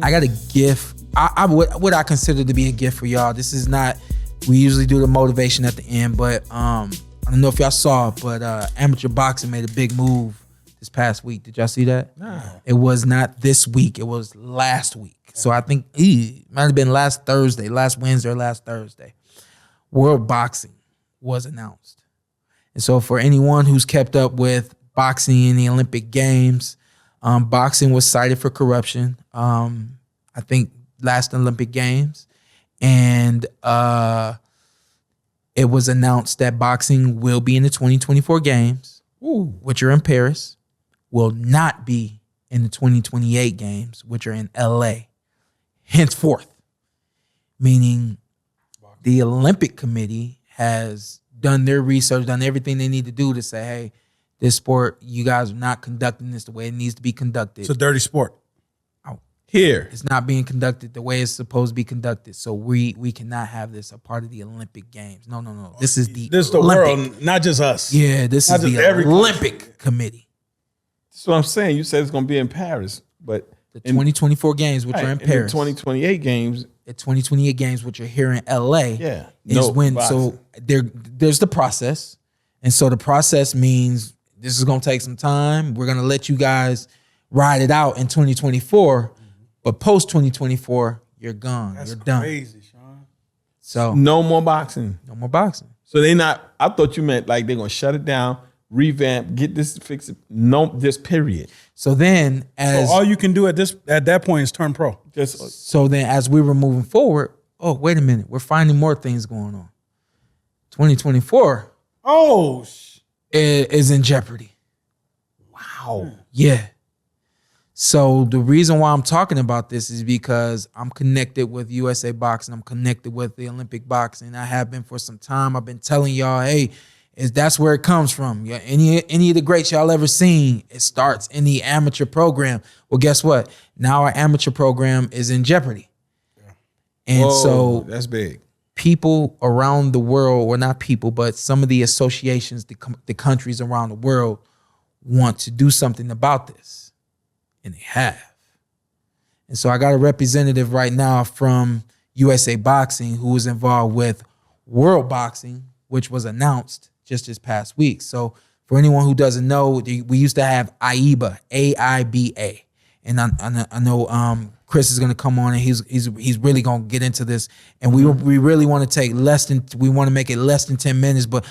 I got a gift. What I consider to be a gift for y'all. This is not. We usually do the motivation at the end, but I don't know if y'all saw, but amateur boxing made a big move this past week. Did y'all see that? No. It was not this week. It was last week. So I think it might have been last Wednesday or last Thursday. World Boxing was announced. And so for anyone who's kept up with boxing in the Olympic Games, boxing was cited for corruption. I think last Olympic Games. And it was announced that boxing will be in the 2024 Games, which are in Paris, will not be in the 2028 Games, which are in LA. Henceforth, meaning the Olympic Committee has done their research, done everything they need to do to say, hey, this sport, you guys are not conducting this the way it needs to be conducted. It's a dirty sport. Here. It's not being conducted the way it's supposed to be conducted. So we cannot have this a part of the Olympic Games. No. This is the Olympic. World, not just us. Yeah, this not is the Olympic Committee. That's what I'm saying. You said it's going to be in Paris, but the 2024 Games, which are in Paris. The 2028 Games. The 2028 Games, which are here in LA. Yeah. Is when boxing. So there's the process. And so the process means this is going to take some time. We're going to let you guys ride it out in 2024. But post 2024, you're gone. That's you're done. Crazy, Shawn. So no more boxing. No more boxing. So they not. I thought you meant like they're gonna shut it down, revamp, get this fixed. No, this period. So then, as all you can do at that point is turn pro. So then, as we were moving forward, oh wait a minute, we're finding more things going on. 2024. Is in jeopardy. Wow. Yeah. So the reason why I'm talking about this is because I'm connected with USA Boxing. I'm connected with the Olympic Boxing. I have been for some time. I've been telling y'all, hey, that's where it comes from. Yeah, any of the greats y'all ever seen, it starts in the amateur program. Well, guess what? Now our amateur program is in jeopardy. Yeah. And so that's big. People around the world, or not people, but some of the associations, the countries around the world want to do something about this. And they have. And so I got a representative right now from USA Boxing who was involved with World Boxing, which was announced just this past week. So for anyone who doesn't know, we used to have AIBA, AIBA. And I know Chris is going to come on and he's really going to get into this. And we really want to take we want to make it less than 10 minutes, but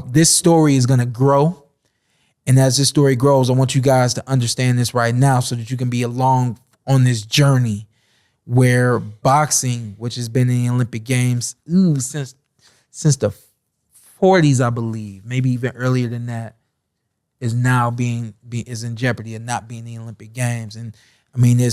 this story is going to grow. And as this story grows, I want you guys to understand this right now so that you can be along on this journey where boxing, which has been in the Olympic Games since the 40s, I believe, maybe even earlier than that, is now is in jeopardy of not being in the Olympic Games. And I mean,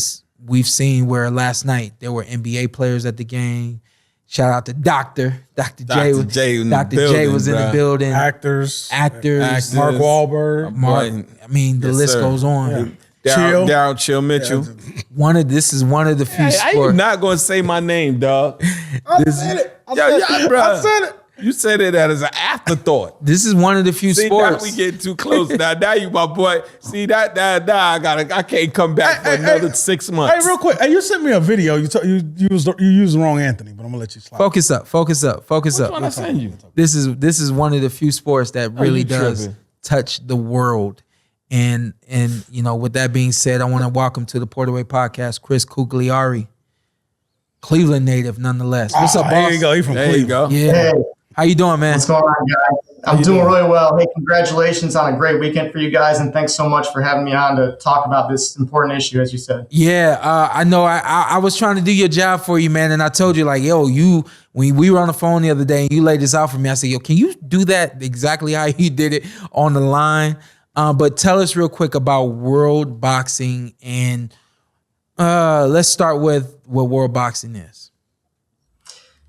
we've seen where last night there were NBA players at the game. Shout out to Dr. J was in the building. Actors. Mark Wahlberg. I mean, the list goes on. Yeah. Daryl Chill Mitchell. This is one of the few sports. I'm not going to say my name, dog. I said it. You said it as an afterthought. This is one of the few sports. Now we get too close. Now you my boy. See that I can't come back for another 6 months. Hey, real quick. Hey, you sent me a video. You used the wrong Anthony, but I'm gonna let you slide. Focus up. Which one I send you? This is one of the few sports that really does touch the world. And with that being said, I want to welcome to the PorterWay Podcast Chris Cugliari, Cleveland native nonetheless. What's up, boss? There you go. He from Cleveland. You go. Yeah. Hey. How you doing, man? What's going on, guys? I'm doing really well. Hey, congratulations on a great weekend for you guys, and thanks so much for having me on to talk about this important issue, as you said. Yeah, I know. I was trying to do your job for you, man, and I told you, like, yo, when we were on the phone the other day and you laid this out for me, I said, yo, can you do that exactly how you did it on the line? But tell us real quick about World Boxing, and let's start with what World Boxing is.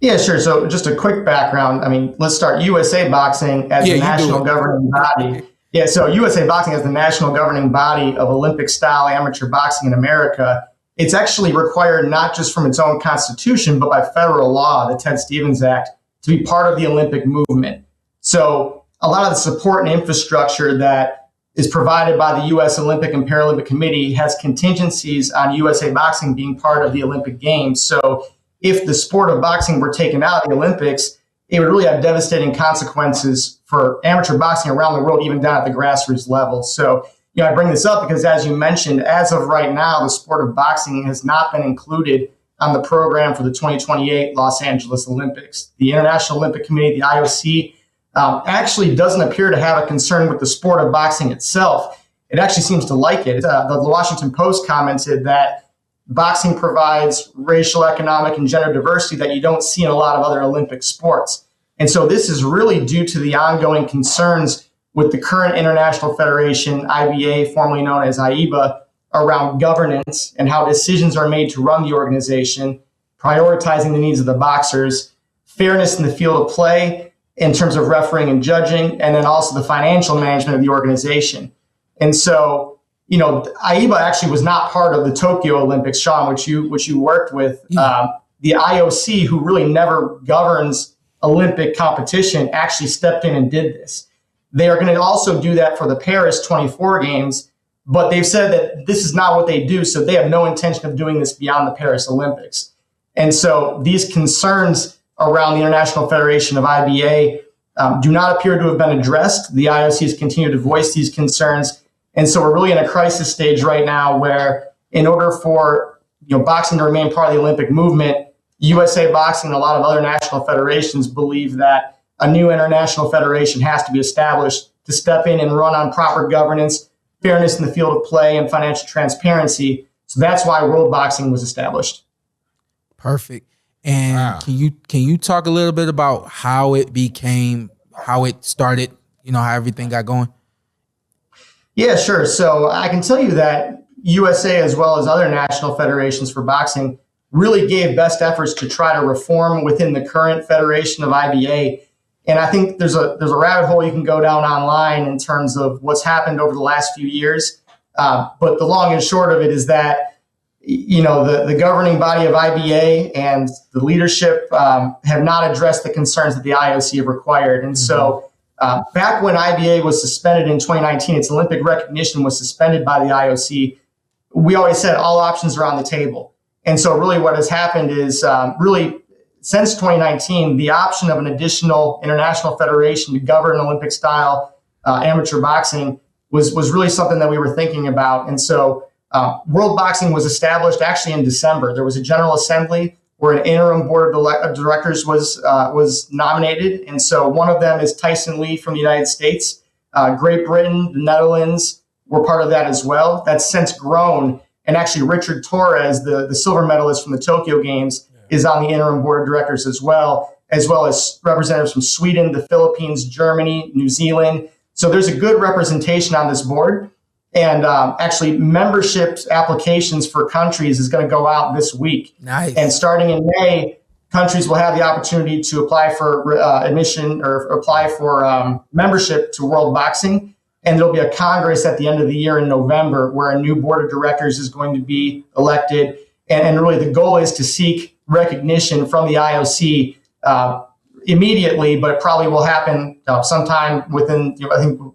Yeah, sure. So just a quick background. I mean, let's start USA Boxing as the national governing body. Yeah, so USA Boxing as the national governing body of Olympic-style amateur boxing in America. It's actually required not just from its own constitution, but by federal law, the Ted Stevens Act, to be part of the Olympic movement. So a lot of the support and infrastructure that is provided by the U.S. Olympic and Paralympic Committee has contingencies on USA Boxing being part of the Olympic Games. So if the sport of boxing were taken out of the Olympics, it would really have devastating consequences for amateur boxing around the world, even down at the grassroots level. So, I bring this up because, as you mentioned, as of right now, the sport of boxing has not been included on the program for the 2028 Los Angeles Olympics. The International Olympic Committee, the IOC, actually doesn't appear to have a concern with the sport of boxing itself. It actually seems to like it. The Washington Post commented that boxing provides racial, economic, and gender diversity that you don't see in a lot of other Olympic sports. And so this is really due to the ongoing concerns with the current International Federation, IBA, formerly known as IEBA, around governance and how decisions are made to run the organization, prioritizing the needs of the boxers, fairness in the field of play in terms of refereeing and judging, and then also the financial management of the organization. And so, IEBA actually was not part of the Tokyo Olympics, Shawn, which you worked with. The IOC, who really never governs Olympic competition, actually stepped in and did this. They are going to also do that for the Paris 24 games, but they've said that this is not what they do, so they have no intention of doing this beyond the Paris Olympics. And so these concerns around the International Federation of IBA do not appear to have been addressed. The IOC has continued to voice these concerns. And so we're really in a crisis stage right now where, in order for boxing to remain part of the Olympic movement, USA Boxing and a lot of other national federations believe that a new international federation has to be established to step in and run on proper governance, fairness in the field of play, and financial transparency. So that's why World Boxing was established. Perfect. And can you talk a little bit about how it started, how everything got going? Yeah, sure. So I can tell you that USA, as well as other national federations for boxing, really gave best efforts to try to reform within the current federation of IBA. And I think there's a rabbit hole you can go down online in terms of what's happened over the last few years. But the long and short of it is that, the governing body of IBA and the leadership have not addressed the concerns that the IOC have required. And so back when IBA was suspended in 2019, its Olympic recognition was suspended by the IOC. We always said all options are on the table. And so really what has happened is since 2019, the option of an additional international federation to govern Olympic-style amateur boxing was really something that we were thinking about. And so World Boxing was established actually in December. There was a General Assembly where an interim board of directors was nominated. And so one of them is Tyson Lee from the United States. Great Britain, the Netherlands were part of that as well. That's since grown. And actually Richard Torres, the silver medalist from the Tokyo Games, is on the interim board of directors as well as representatives from Sweden, the Philippines, Germany, New Zealand. So there's a good representation on this board. And actually membership applications for countries is going to go out this week. Nice. And starting in May, countries will have the opportunity to apply for admission or apply for membership to World Boxing. And there'll be a Congress at the end of the year in November where a new board of directors is going to be elected. And really the goal is to seek recognition from the IOC immediately, but it probably will happen sometime within,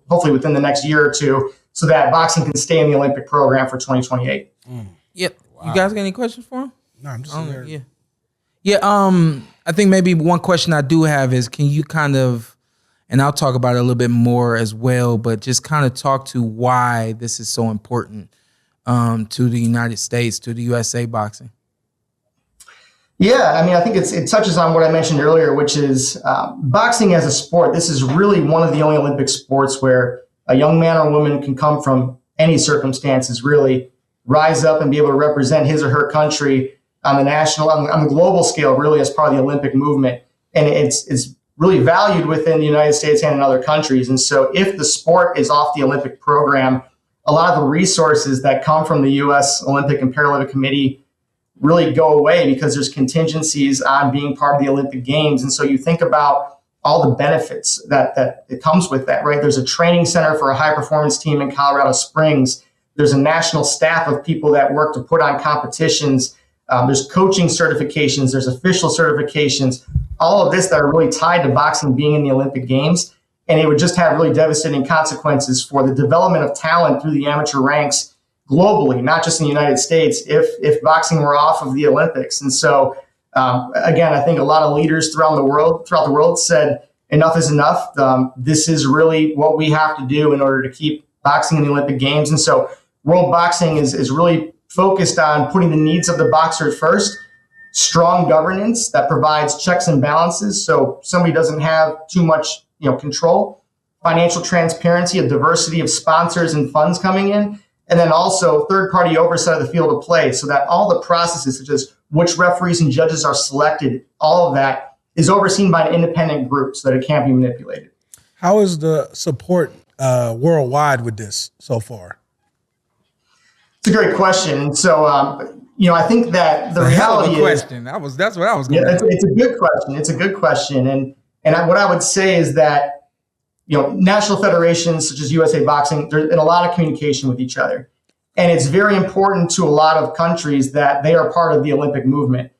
hopefully within the next year or two, so that boxing can stay in the Olympic program for 2028. Yep. Wow. You guys got any questions for him? No, I'm just here. Yeah. I think maybe one question I do have is, can you kind of, and I'll talk about it a little bit more as well, but just kind of talk to why this is so important to the United States, to the USA Boxing. Yeah, I think it touches on what I mentioned earlier, which is boxing as a sport. This is really one of the only Olympic sports where a young man or woman can come from any circumstances, really rise up and be able to represent his or her country on the national, on the global scale, really as part of the Olympic movement. And it's really valued within the United States and in other countries. And so if the sport is off the Olympic program, a lot of the resources that come from the U.S. Olympic and Paralympic Committee really go away because there's contingencies on being part of the Olympic Games. And so you think about all the benefits that it comes with that, right? There's a training center for a high performance team in Colorado Springs. There's a national staff of people that work to put on competitions. There's coaching certifications. There's official certifications, all of this that are really tied to boxing being in the Olympic Games. And it would just have really devastating consequences for the development of talent through the amateur ranks globally, not just in the United States, if boxing were off of the Olympics. And so, again, I think a lot of leaders throughout the world said enough is enough. This is really what we have to do in order to keep boxing in the Olympic Games. And so World Boxing is really focused on putting the needs of the boxer first, strong governance that provides checks and balances so somebody doesn't have too much control, financial transparency, a diversity of sponsors and funds coming in, and then also third-party oversight of the field of play so that all the processes, such as which referees and judges are selected, all of that is overseen by an independent group so that it can't be manipulated. How is the support worldwide with this so far? It's a great question. And so, I think that the reality is question. That's what I was going to ask. It's a good question. It's a good question. And what I would say is that, national federations such as USA Boxing, they're in a lot of communication with each other. And it's very important to a lot of countries that they are part of the Olympic movement.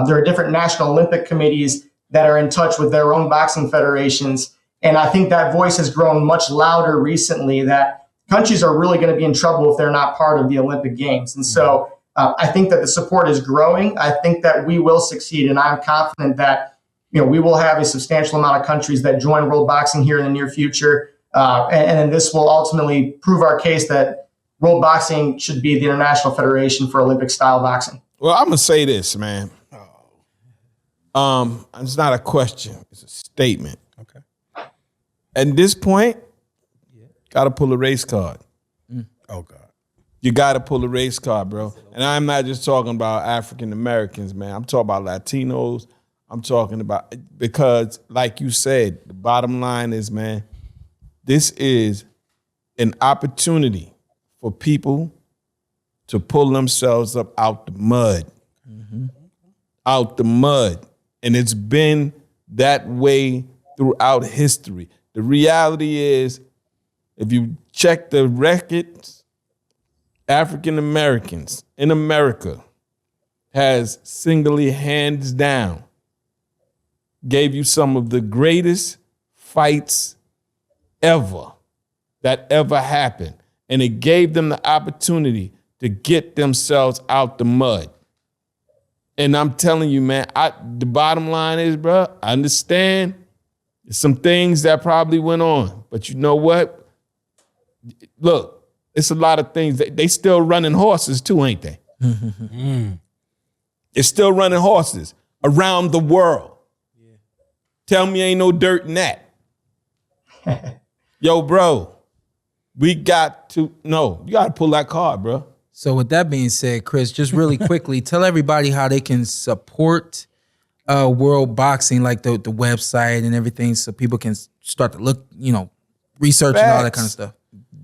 There are different national Olympic committees that are in touch with their own boxing federations. And I think that voice has grown much louder recently that countries are really going to be in trouble if they're not part of the Olympic Games. And so I think that the support is growing. I think that we will succeed. And I'm confident that we will have a substantial amount of countries that join World Boxing here in the near future. And then this will ultimately prove our case that World Boxing should be the International Federation for Olympic-style boxing. Well, I'm going to say this, man. It's not a question. It's a statement. Okay. At this point, got to pull a race card. Oh, God. You got to pull a race card, bro. And I'm not just talking about African Americans, man. I'm talking about Latinos. I'm talking about, because like you said, the bottom line is, man, this is an opportunity for people to pull themselves up out the mud. Out the mud. And it's been that way throughout history. The reality is, if you check the records, African Americans in America has singly, hands down, gave you some of the greatest fights ever that ever happened. And it gave them the opportunity to get themselves out the mud. And I'm telling you, man, the bottom line is, bro, I understand some things that probably went on. But you know what? Look, it's a lot of things. They still running horses too, ain't they? It's still running horses around the world. Tell me ain't no dirt in that. Yo, bro, you got to pull that card, bro. So with that being said, Chris, just really quickly, tell everybody how they can support World Boxing, like the website and everything, so people can start to look, research and all that kind of stuff.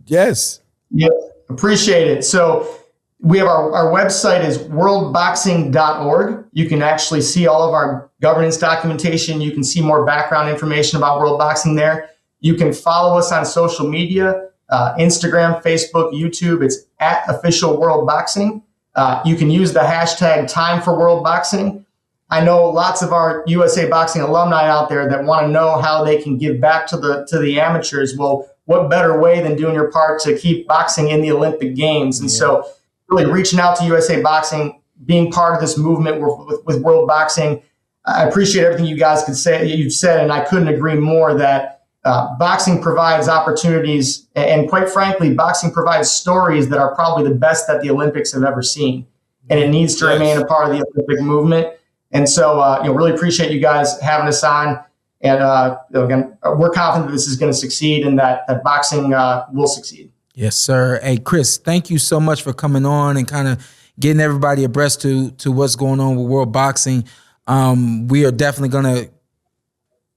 Yes. Yeah, appreciate it. So we have our website is worldboxing.org. You can actually see all of our governance documentation. You can see more background information about World Boxing there. You can follow us on social media, Instagram, Facebook, YouTube. It's @officialworldboxing. You can use the hashtag #TimeForWorldBoxing. I know lots of our USA Boxing alumni out there that want to know how they can give back to the amateurs. Well, what better way than doing your part to keep boxing in the Olympic Games? And so really reaching out to USA Boxing, being part of this movement with World Boxing. I appreciate everything you guys you've said, and I couldn't agree more that boxing provides opportunities, and quite frankly, boxing provides stories that are probably the best that the Olympics have ever seen. And it needs to remain a part of the Olympic movement. And so, really appreciate you guys having us on. And again, we're confident that this is going to succeed and that boxing will succeed. Yes, sir. Hey, Chris, thank you so much for coming on and kind of getting everybody abreast to what's going on with World Boxing. We are definitely going to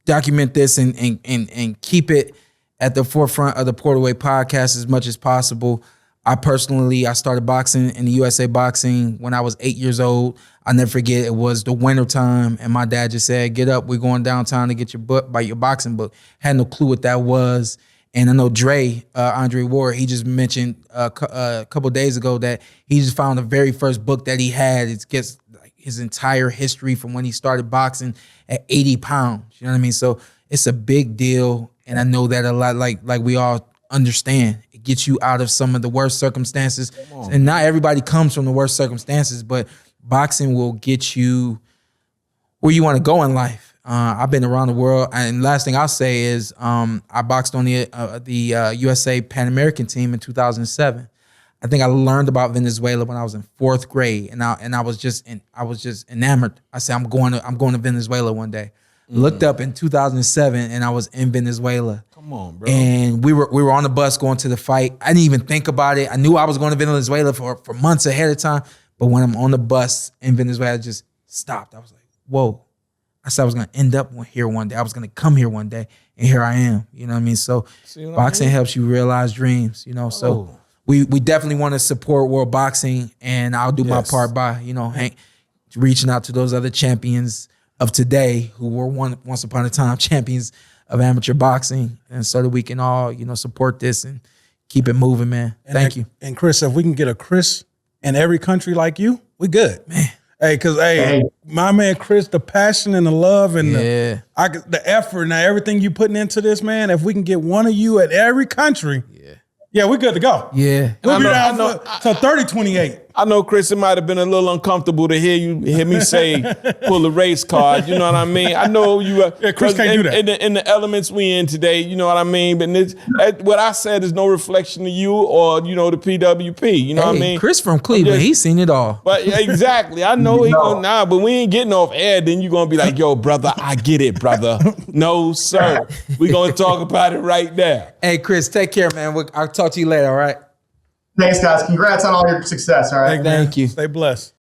document this and keep it at the forefront of the PorterWay Podcast as much as possible. I started boxing in the USA Boxing when I was 8 years old. I'll never forget, it was the winter time, and my dad just said, "Get up, we're going downtown to get your book, buy your boxing book." Had no clue what that was. And I know Andre Ward, he just mentioned a couple of days ago that he just found the very first book that he had. It gets like his entire history from when he started boxing at 80 pounds. You know what I mean? So it's a big deal. And I know that a lot, like we all understand, it gets you out of some of the worst circumstances. And not everybody comes from the worst circumstances, but boxing will get you where you want to go in life. I've been around the world, and last thing I'll say is I boxed on the USA Pan American team in 2007. I think I learned about Venezuela when I was in 4th grade, and I was just enamored. I said I'm going to Venezuela one day. Looked up in 2007, and I was in Venezuela. Come on, bro. And we were on the bus going to the fight. I didn't even think about it. I knew I was going to Venezuela for months ahead of time, but when I'm on the bus in Venezuela, I just stopped. I was like, whoa. I said I was going to end up here one day. I was going to come here one day, and here I am. You know what I mean? So boxing helps you realize dreams, you know. So we definitely want to support world boxing, and I'll do my part by, you know, reaching out to those other champions of today who were once upon a time champions of amateur boxing, and so that we can all, you know, support this and keep it moving, man. Thank you. And Chris, if we can get a Chris in every country like you, we good. Man. Hey, because my man Chris, the passion and the love and the effort and everything you putting into this, man. If we can get one of you at every country, we're good to go. Yeah, we'll be down to 30-28. I know, Chris, it might have been a little uncomfortable to hear me say pull a race card. You know what I mean? I know you. Chris can't do that. In the elements we in today, you know what I mean. But what I said is no reflection to you or, you know, the PWP. You know what I mean? Chris from Cleveland, he's seen it all. But exactly, I know he gonna but we ain't getting off air. Then you gonna be like, yo, brother, I get it, brother. No, sir. We gonna talk about it right now. Hey, Chris, take care, man. I'll talk to you later. All right. Thanks, guys. Congrats on all your success. All right. Thank you. Stay blessed.